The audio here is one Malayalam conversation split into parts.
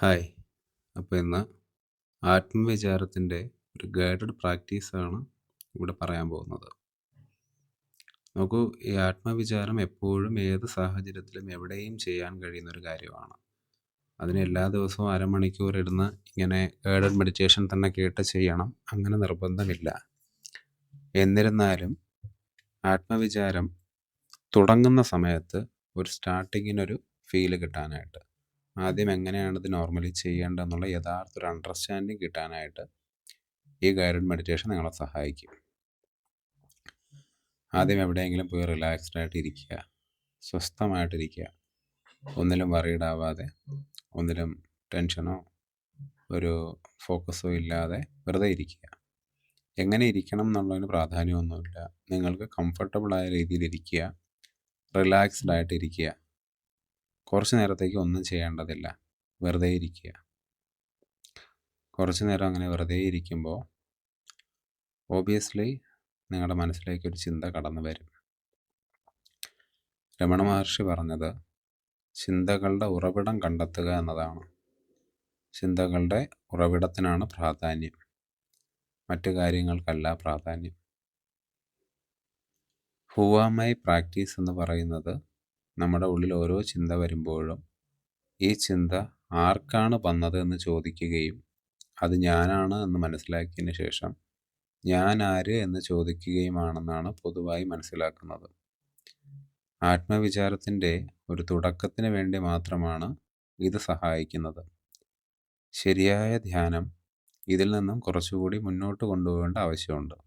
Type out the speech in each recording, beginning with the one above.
ഹായ്. അപ്പോൾ ഇന്ന് ആത്മവിചാരത്തിൻ്റെ ഒരു ഗൈഡഡ് പ്രാക്ടീസാണ് ഇവിടെ പറയാൻ പോകുന്നത്. നോക്കൂ, ഈ ആത്മവിചാരം എപ്പോഴും ഏത് സാഹചര്യത്തിലും എവിടെയും ചെയ്യാൻ കഴിയുന്നൊരു കാര്യമാണ്. അതിന് എല്ലാ ദിവസവും അരമണിക്കൂർ ഇരുന്ന് ഇങ്ങനെ ഗൈഡഡ് മെഡിറ്റേഷൻ തന്നെ കേട്ട് ചെയ്യണം, അങ്ങനെ നിർബന്ധമില്ല. എന്നിരുന്നാലും ആത്മവിചാരം തുടങ്ങുന്ന സമയത്ത് ഒരു സ്റ്റാർട്ടിങ്ങിനൊരു ഫീല് കിട്ടാനായിട്ട്, ആദ്യം എങ്ങനെയാണ് ഇത് നോർമലി ചെയ്യേണ്ടതെന്നുള്ള യഥാർത്ഥ ഒരു അണ്ടർസ്റ്റാൻഡിങ് കിട്ടാനായിട്ട് ഈ ഗൈഡഡ് മെഡിറ്റേഷൻ നിങ്ങളെ സഹായിക്കും. ആദ്യം എവിടെയെങ്കിലും പോയി റിലാക്സ്ഡ് ആയിട്ട് ഇരിക്കുക, സ്വസ്ഥമായിട്ടിരിക്കുക, ഒന്നിലും വറീഡ് ആവാതെ, ഒന്നിലും ടെൻഷനോ ഒരു ഫോക്കസോ ഇല്ലാതെ വെറുതെ ഇരിക്കുക. എങ്ങനെ ഇരിക്കണം എന്നുള്ളതിന് പ്രാധാന്യമൊന്നുമില്ല. നിങ്ങൾക്ക് കംഫർട്ടബിളായ രീതിയിൽ ഇരിക്കുക, റിലാക്സ്ഡ് ആയിട്ട് ഇരിക്കുക. കുറച്ച് നേരത്തേക്ക് ഒന്നും ചെയ്യേണ്ടതില്ല, വെറുതെ ഇരിക്കുക. കുറച്ച് നേരം അങ്ങനെ വെറുതെ ഇരിക്കുമ്പോൾ ഓബിയസ്ലി നിങ്ങളുടെ മനസ്സിലേക്ക് ഒരു ചിന്ത കടന്നു വരും. രമണ മഹർഷി പറഞ്ഞത് ചിന്തകളുടെ ഉറവിടം കണ്ടെത്തുക എന്നതാണ്. ചിന്തകളുടെ ഉറവിടത്തിനാണ് പ്രാധാന്യം, മറ്റു കാര്യങ്ങൾക്കല്ല പ്രാധാന്യം. ഹുവാമൈ പ്രാക്ടീസ് എന്ന് പറയുന്നത് നമ്മുടെ ഉള്ളിൽ ഓരോ ചിന്ത വരുമ്പോഴും ഈ ചിന്ത ആർക്കാണ് വന്നത് എന്ന് ചോദിക്കുകയും അത് ഞാനാണ് എന്ന് മനസ്സിലാക്കിയതിന് ശേഷം ഞാൻ ആര് എന്ന് ചോദിക്കുകയുമാണെന്നാണ് പൊതുവായി മനസ്സിലാക്കുന്നത്. ആത്മവിചാരത്തിൻ്റെ ഒരു തുടക്കത്തിന് വേണ്ടി മാത്രമാണ് ഇത് സഹായിക്കുന്നത്. ശരിയായ ധ്യാനം ഇതിൽ നിന്നും കുറച്ചുകൂടി മുന്നോട്ട് കൊണ്ടുപോകേണ്ട ആവശ്യമുണ്ട്.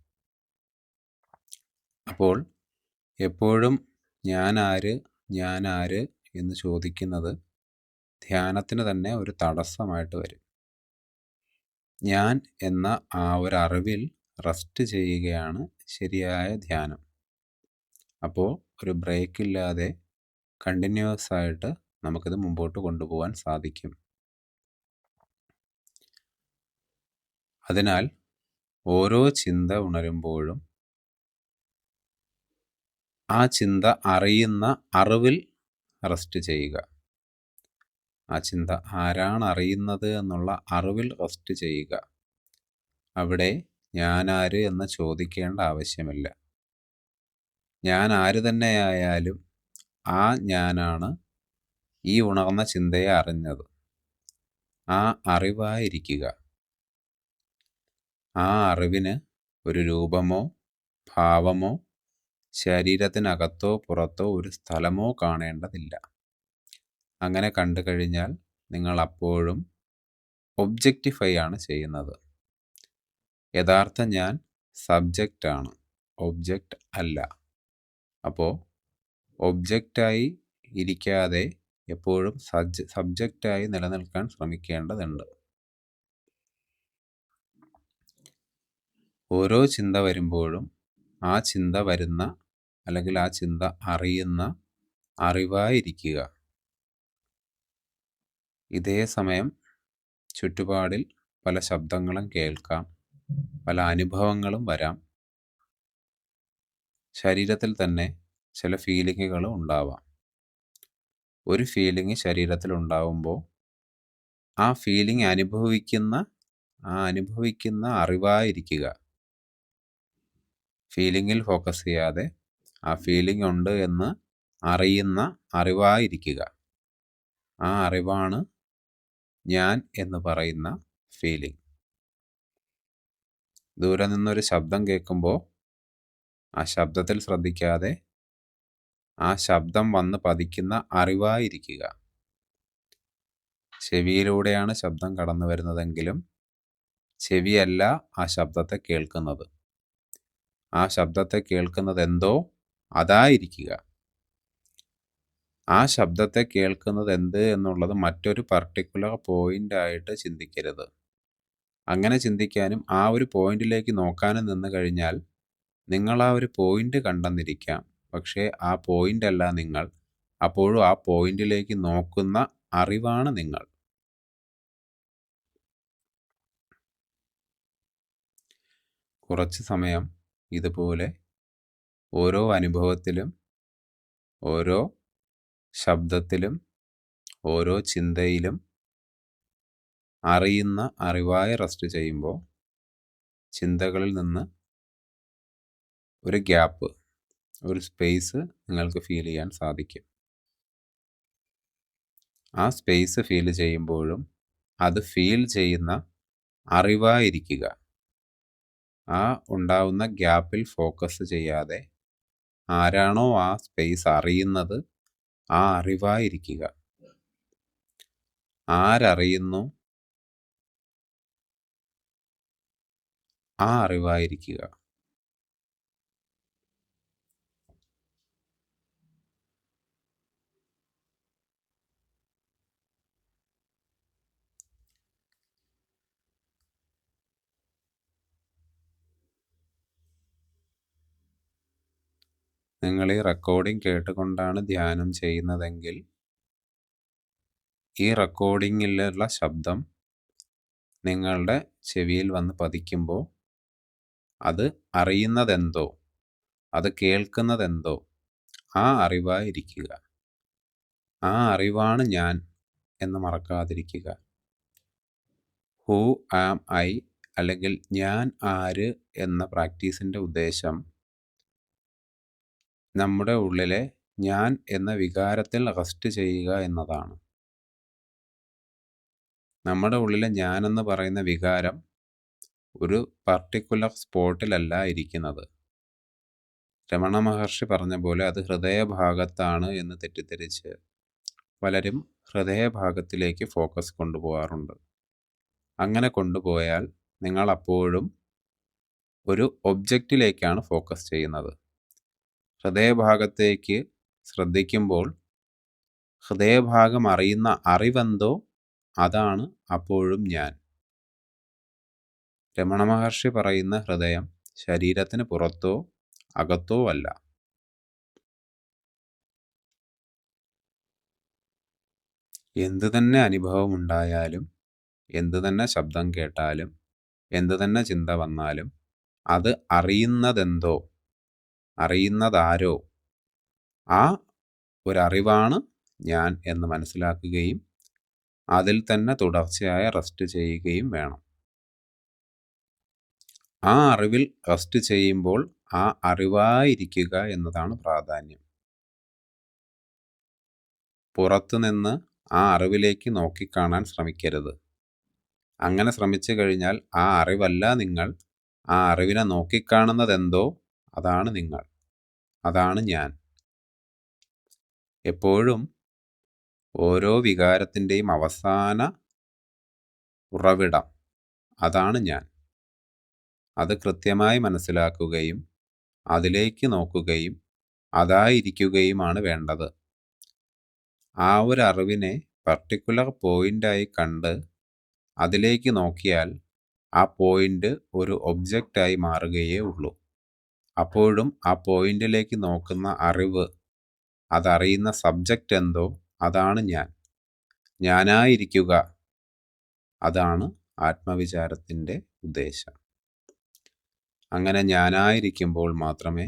അപ്പോൾ എപ്പോഴും ഞാൻ ആര് എന്ന് ചോദിക്കുന്നത് ധ്യാനത്തിന് തന്നെ ഒരു തടസ്സമായിട്ട് വരും. ഞാൻ എന്ന ആ ഒരു അറിവിൽ റെസ്റ്റ് ചെയ്യുകയാണ് ശരിയായ ധ്യാനം. അപ്പോൾ ഒരു ബ്രേക്ക് ഇല്ലാതെ കണ്ടിന്യൂസ് ആയിട്ട് നമുക്കിത് മുമ്പോട്ട് കൊണ്ടുപോകാൻ സാധിക്കും. അതിനാൽ ഓരോ ചിന്ത ഉണരുമ്പോഴും ആ ചിന്ത അറിയുന്ന അറിവിൽ റെസ്റ്റ് ചെയ്യുക. ആ ചിന്ത ആരാണ് അറിയുന്നത് എന്നുള്ള അറിവിൽ റെസ്റ്റ് ചെയ്യുക. അവിടെ ഞാനാര് എന്ന് ചോദിക്കേണ്ട ആവശ്യമില്ല. ഞാൻ ആര് തന്നെയായാലും ആ ഞാനാണ് ഈ ഉണർന്ന ചിന്തയെ അറിഞ്ഞത്. ആ അറിവായിരിക്കുക. ആ അറിവിന് ഒരു രൂപമോ ഭാവമോ ശരീരത്തിനകത്തോ പുറത്തോ ഒരു സ്ഥലമോ കാണേണ്ടതില്ല. അങ്ങനെ കണ്ടു കഴിഞ്ഞാൽ നിങ്ങൾ അപ്പോഴും ഒബ്ജക്റ്റിഫൈ ആണ് ചെയ്യുന്നത്. യഥാർത്ഥ ഞാൻ സബ്ജക്റ്റാണ്, ഒബ്ജക്റ്റ് അല്ല. അപ്പോൾ ഒബ്ജക്റ്റായി ഇരിക്കാതെ എപ്പോഴും സബ്ജക്റ്റായി നിലനിൽക്കാൻ ശ്രമിക്കേണ്ടതുണ്ട്. ഓരോ ചിന്ത വരുമ്പോഴും ആ ചിന്ത വരുന്ന അല്ലെങ്കിൽ ആ ചിന്ത അറിയുന്ന അറിവായിരിക്കുക. ഇതേ സമയം ചുറ്റുപാടിൽ പല ശബ്ദങ്ങളും കേൾക്കാം, പല അനുഭവങ്ങളും വരാം. ശരീരത്തിൽ തന്നെ ചില ഫീലിങ്ങുകളും ഉണ്ടാവാം. ഒരു ഫീലിംഗ് ശരീരത്തിൽ ഉണ്ടാവുമ്പോൾ ആ ഫീലിംഗ് അനുഭവിക്കുന്ന അറിവായിരിക്കുക. ഫീലിങ്ങിൽ ഫോക്കസ് ചെയ്യാതെ ആ ഫീലിംഗ് ഉണ്ട് എന്ന് അറിയുന്ന അറിവായിരിക്കുക. ആ അറിവാണ് ഞാൻ എന്ന് പറയുന്ന ഫീലിംഗ്. ദൂരെ നിന്നൊരു ശബ്ദം കേൾക്കുമ്പോൾ ആ ശബ്ദത്തിൽ ശ്രദ്ധിക്കാതെ ആ ശബ്ദം വന്ന് പതിക്കുന്ന അറിവായിരിക്കുക. ചെവിയിലൂടെയാണ് ശബ്ദം കടന്നു വരുന്നതെങ്കിലും ചെവിയല്ല ആ ശബ്ദത്തെ കേൾക്കുന്നത്. ആ ശബ്ദത്തെ കേൾക്കുന്നത് എന്തോ അതായിരിക്കുക. ആ ശബ്ദത്തെ കേൾക്കുന്നത് എന്ത് എന്നുള്ളത് മറ്റൊരു പർട്ടിക്കുലർ പോയിൻ്റായിട്ട് ചിന്തിക്കരുത്. അങ്ങനെ ചിന്തിക്കാനും ആ ഒരു പോയിന്റിലേക്ക് നോക്കാനും നിന്ന് കഴിഞ്ഞാൽ നിങ്ങൾ ആ ഒരു പോയിന്റ് കണ്ടെന്നിരിക്കാം, പക്ഷേ ആ പോയിന്റ് അല്ല നിങ്ങൾ. അപ്പോഴും ആ പോയിന്റിലേക്ക് നോക്കുന്ന അറിവാണ് നിങ്ങൾ. കുറച്ച് സമയം ഇതുപോലെ ഓരോ അനുഭവത്തിലും ഓരോ ശബ്ദത്തിലും ഓരോ ചിന്തയിലും അറിയുന്ന അറിവായി റെസ്റ്റ് ചെയ്യുമ്പോൾ ചിന്തകളിൽ നിന്ന് ഒരു ഗ്യാപ്പ്, ഒരു സ്പേസ് നിങ്ങൾക്ക് ഫീൽ ചെയ്യാൻ സാധിക്കും. ആ സ്പേസ് ഫീൽ ചെയ്യുമ്പോഴും അത് ഫീൽ ചെയ്യുന്ന അറിവായിരിക്കുക. ആ ഉണ്ടാവുന്ന ഗ്യാപ്പിൽ ഫോക്കസ് ചെയ്യാതെ ആരാണോ ആ സ്പേസ് അറിയുന്നത് ആ അറിവായിരിക്കുക. ആരറിയുന്നു ആ അറിവായിരിക്കുക. നിങ്ങൾ ഈ റെക്കോർഡിംഗ് കേട്ടുകൊണ്ടാണ് ധ്യാനം ചെയ്യുന്നതെങ്കിൽ ഈ റെക്കോർഡിങ്ങിലുള്ള ശബ്ദം നിങ്ങളുടെ ചെവിയിൽ വന്ന് പതിക്കുമ്പോൾ അത് അറിയുന്നതെന്തോ, അത് കേൾക്കുന്നതെന്തോ ആ അറിവായിരിക്കുക. ആ അറിവാണ് ഞാൻ എന്ന് മറക്കാതിരിക്കുക. ഹൂ ആം ഐ അല്ലെങ്കിൽ ഞാൻ ആര് എന്ന പ്രാക്ടീസിൻ്റെ ഉദ്ദേശം നമ്മുടെ ഉള്ളിലെ ഞാൻ എന്ന വികാരത്തിൽ റെസ്റ്റ് ചെയ്യുക എന്നതാണ്. നമ്മുടെ ഉള്ളിലെ ഞാനെന്ന് പറയുന്ന വികാരം ഒരു പർട്ടിക്കുലർ സ്പോട്ടിലല്ല ഇരിക്കുന്നത്. രമണ മഹർഷി പറഞ്ഞ പോലെ അത് ഹൃദയഭാഗത്താണ് എന്ന് തെറ്റിദ്ധരിച്ച് പലരും ഹൃദയഭാഗത്തിലേക്ക് ഫോക്കസ് കൊണ്ടുപോകാറുണ്ട്. അങ്ങനെ കൊണ്ടുപോയാൽ നിങ്ങൾ അപ്പോഴും ഒരു ഒബ്ജക്റ്റിലേക്കാണ് ഫോക്കസ് ചെയ്യുന്നത്. ഹൃദയഭാഗത്തേക്ക് ശ്രദ്ധിക്കുമ്പോൾ ഹൃദയഭാഗം അറിയുന്ന അറിവെന്തോ അതാണ് അപ്പോഴും ഞാൻ. രമണ മഹർഷി പറയുന്ന ഹൃദയം ശരീരത്തിന് പുറത്തോ അകത്തോ അല്ല. എന്തു തന്നെ അനുഭവം ഉണ്ടായാലും, എന്തു തന്നെ ശബ്ദം കേട്ടാലും, എന്തു തന്നെ ചിന്ത വന്നാലും അത് അറിയുന്നതെന്തോ, അറിയുന്നതാരോ ആ ഒരറിവാണ് ഞാൻ എന്ന് മനസ്സിലാക്കുകയും അതിൽ തന്നെ തുടർച്ചയായ റെസ്റ്റ് ചെയ്യുകയും വേണം. ആ അറിവിൽ റെസ്റ്റ് ചെയ്യുമ്പോൾ ആ അറിവായിരിക്കുക എന്നതാണ് പ്രാധാന്യം. പുറത്തുനിന്ന് ആ അറിവിലേക്ക് നോക്കിക്കാണാൻ ശ്രമിക്കരുത്. അങ്ങനെ ശ്രമിച്ചു കഴിഞ്ഞാൽ ആ അറിവല്ല നിങ്ങൾ. ആ അറിവിനെ നോക്കിക്കാണുന്നതെന്തോ അതാണ് നിങ്ങൾ, അതാണ് ഞാൻ. എപ്പോഴും ഓരോ വികാരത്തിൻ്റെയും അവസാന ഉറവിടം അതാണ് ഞാൻ. അത് കൃത്യമായി മനസ്സിലാക്കുകയും അതിലേക്ക് നോക്കുകയും അതായിരിക്കുകയുമാണ് വേണ്ടത്. ആ ഒരു അറിവിനെ പർട്ടിക്കുലർ പോയിൻ്റായി കണ്ട് അതിലേക്ക് നോക്കിയാൽ ആ പോയിൻ്റ് ഒരു ഒബ്ജക്റ്റായി മാറുകയേ ഉള്ളൂ. അപ്പോഴും ആ പോയിൻ്റിലേക്ക് നോക്കുന്ന അറിവ്, അതറിയുന്ന സബ്ജക്റ്റ് എന്തോ അതാണ് ഞാൻ. ഞാനായിരിക്കുക, അതാണ് ആത്മവിചാരത്തിൻ്റെ ഉദ്ദേശം. അങ്ങനെ ഞാനായിരിക്കുമ്പോൾ മാത്രമേ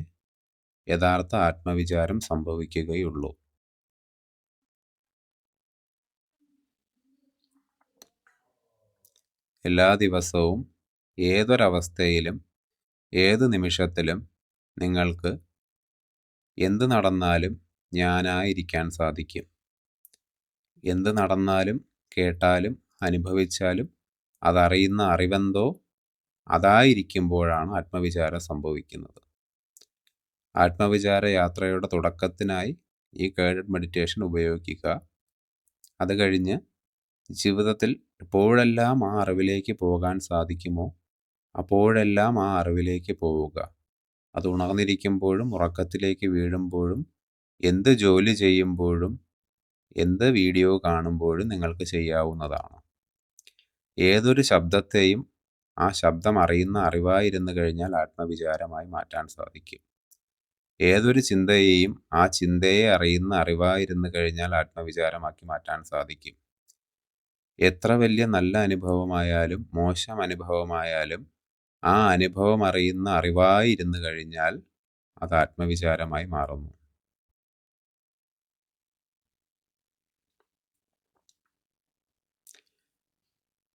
യഥാർത്ഥ ആത്മവിചാരം സംഭവിക്കുകയുള്ളൂ. എല്ലാ ദിവസവും ഏതൊരവസ്ഥയിലും ഏത് നിമിഷത്തിലും നിങ്ങൾക്ക് എന്ത് നടന്നാലും ഞാനായിരിക്കാൻ സാധിക്കും. എന്ത് നടന്നാലും കേട്ടാലും അനുഭവിച്ചാലും അതറിയുന്ന അറിവെന്തോ അതായിരിക്കുമ്പോഴാണ് ആത്മവിചാരം സംഭവിക്കുന്നത്. ആത്മവിചാര യാത്രയുടെ തുടക്കത്തിനായി ഈ ഗൈഡഡ് മെഡിറ്റേഷൻ ഉപയോഗിക്കുക. അത് കഴിഞ്ഞ് ജീവിതത്തിൽ എപ്പോഴെല്ലാം ആ അറിവിലേക്ക് പോകാൻ സാധിക്കുമോ അപ്പോഴെല്ലാം ആ അറിവിലേക്ക് പോവുക. അത് ഉണർന്നിരിക്കുമ്പോഴും ഉറക്കത്തിലേക്ക് വീഴുമ്പോഴും എന്ത് ജോലി ചെയ്യുമ്പോഴും എന്ത് വീഡിയോ കാണുമ്പോഴും നിങ്ങൾക്ക് ചെയ്യാവുന്നതാണ്. ഏതൊരു ശബ്ദത്തെയും ആ ശബ്ദം അറിയുന്ന അറിവായിരുന്നു കഴിഞ്ഞാൽ ആത്മവിചാരമായി മാറ്റാൻ സാധിക്കും. ഏതൊരു ചിന്തയെയും ആ ചിന്തയെ അറിയുന്ന അറിവായിരുന്നു കഴിഞ്ഞാൽ ആത്മവിചാരമാക്കി മാറ്റാൻ സാധിക്കും. എത്ര വലിയ നല്ല അനുഭവമായാലും മോശം അനുഭവമായാലും ആ അനുഭവം അറിയുന്ന അറിവായിരുന്നു കഴിഞ്ഞാൽ അത് ആത്മവിചാരമായി മാറുന്നു.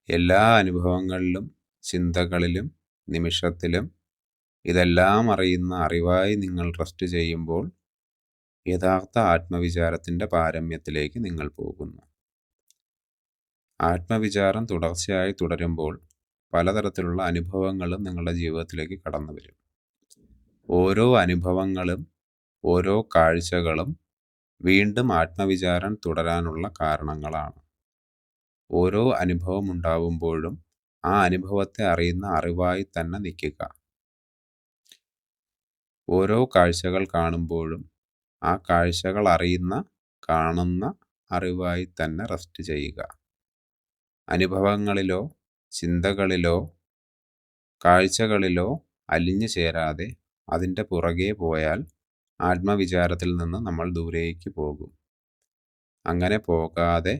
എല്ലാ അനുഭവങ്ങളിലും, ചിന്തകളിലും, നിമിഷത്തിലും ഇതെല്ലാം അറിയുന്ന അറിവായി നിങ്ങൾ റെസ്റ്റ് ചെയ്യുമ്പോൾ യഥാർത്ഥ ആത്മവിചാരത്തിൻ്റെ പാരമ്യത്തിലേക്ക് നിങ്ങൾ പോകുന്നു. ആത്മവിചാരം തുടർച്ചയായി തുടരുമ്പോൾ പലതരത്തിലുള്ള അനുഭവങ്ങളും നിങ്ങളുടെ ജീവിതത്തിലേക്ക് കടന്നു വരും. ഓരോ അനുഭവങ്ങളും, ഓരോ കാഴ്ചകളും വീണ്ടും ആത്മവിചാരം തുടരാനുള്ള കാരണങ്ങളാണ്. ഓരോ അനുഭവം ഉണ്ടാവുമ്പോഴും ആ അനുഭവത്തെ അറിയുന്ന അറിവായി തന്നെ നിൽക്കുക. ഓരോ കാഴ്ചകൾ കാണുമ്പോഴും ആ കാഴ്ചകൾ അറിയുന്ന, കാണുന്ന അറിവായി തന്നെ റെസ്റ്റ് ചെയ്യുക. അനുഭവങ്ങളിലോ ചിന്തകളിലോ കാഴ്ചകളിലോ അലിഞ്ഞു ചേരാതെ അതിൻ്റെ പുറകെ പോയാൽ ആത്മവിചാരത്തിൽ നിന്ന് നമ്മൾ ദൂരേക്ക് പോകും. അങ്ങനെ പോകാതെ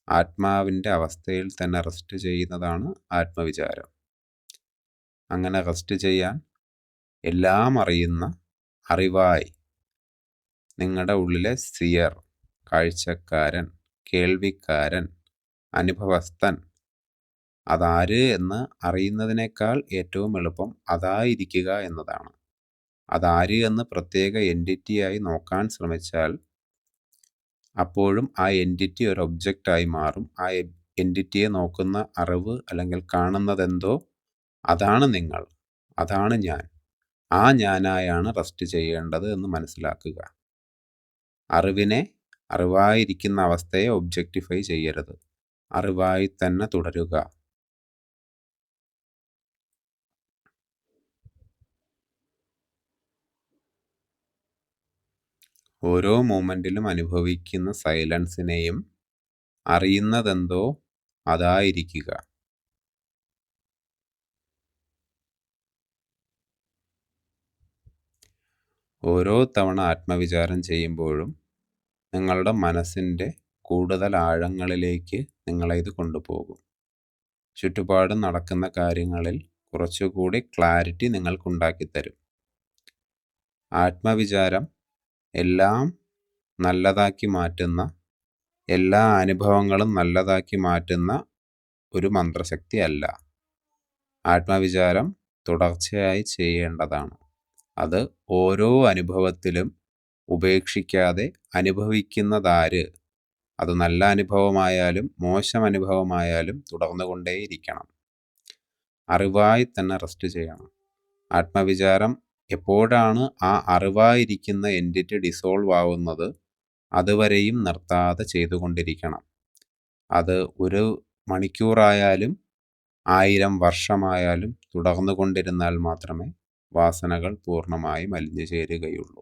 ആത്മാവിൻ്റെ അവസ്ഥയിൽ തന്നെ റെസ്റ്റ് ചെയ്യുന്നതാണ് ആത്മവിചാരം. അങ്ങനെ റെസ്റ്റ് ചെയ്യാൻ എല്ലാം അറിയുന്ന അറിവായി നിങ്ങളുടെ ഉള്ളിലെ സിയർ, കാഴ്ചക്കാരൻ, കേൾവിക്കാരൻ, അനുഭവസ്ഥൻ, അതാര് എന്ന് അറിയുന്നതിനേക്കാൾ ഏറ്റവും എളുപ്പം അതായിരിക്കുക എന്നതാണ്. അതാര് എന്ന് പ്രത്യേക എൻറ്റിറ്റിയായി നോക്കാൻ ശ്രമിച്ചാൽ അപ്പോഴും ആ എൻറ്റിറ്റി ഒരു ഒബ്ജക്റ്റായി മാറും. ആ എൻറ്റിറ്റിയെ നോക്കുന്ന അറിവ് അല്ലെങ്കിൽ കാണുന്നതെന്തോ അതാണ് നിങ്ങൾ, അതാണ് ഞാൻ. ആ ഞാനായാണ് റെസ്റ്റ് ചെയ്യേണ്ടത് എന്ന് മനസ്സിലാക്കുക. അറിവിനെ, അറിവായിരിക്കുന്ന അവസ്ഥയെ ഒബ്ജക്റ്റിഫൈ ചെയ്യരുത്. അറിവായി തന്നെ തുടരുക. ഓരോ മൂമെൻറ്റിലും അനുഭവിക്കുന്ന സൈലൻസിനെയും അറിയുന്നതെന്തോ അതായിരിക്കുക. ഓരോ തവണ ആത്മവിചാരം ചെയ്യുമ്പോഴും നിങ്ങളുടെ മനസ്സിൻ്റെ കൂടുതൽ ആഴങ്ങളിലേക്ക് നിങ്ങളെ ഇത് കൊണ്ടുപോകും. ചുറ്റുപാടും നടക്കുന്ന കാര്യങ്ങളിൽ കുറച്ചുകൂടി ക്ലാരിറ്റി നിങ്ങൾക്കുണ്ടാക്കിത്തരും. ആത്മവിചാരം എല്ലാം നല്ലതാക്കി മാറ്റുന്ന, എല്ലാ അനുഭവങ്ങളും നല്ലതാക്കി മാറ്റുന്ന ഒരു മന്ത്രശക്തി അല്ല. ആത്മവിചാരം തുടർച്ചയായി ചെയ്യേണ്ടതാണ്. അത് ഓരോ അനുഭവത്തിലും ഉപേക്ഷിക്കാതെ അനുഭവിക്കുന്നതാര്, അത് നല്ല അനുഭവമായാലും മോശം അനുഭവമായാലും തുടർന്നുകൊണ്ടേയിരിക്കണം. അറിവായി തന്നെ റെസ്റ്റ് ചെയ്യണം. ആത്മവിചാരം എപ്പോഴാണ് ആ അറിവായിരിക്കുന്ന എൻറ്റിറ്റി ഡിസോൾവ് ആവുന്നത് അതുവരെയും നിർത്താതെ ചെയ്തുകൊണ്ടിരിക്കണം. അത് 1 മണിക്കൂറായാലും 1000 വർഷമായാലും തുടർന്നു കൊണ്ടിരുന്നാൽ മാത്രമേ വാസനകൾ പൂർണ്ണമായും അലിഞ്ഞു ചേരുകയുള്ളൂ.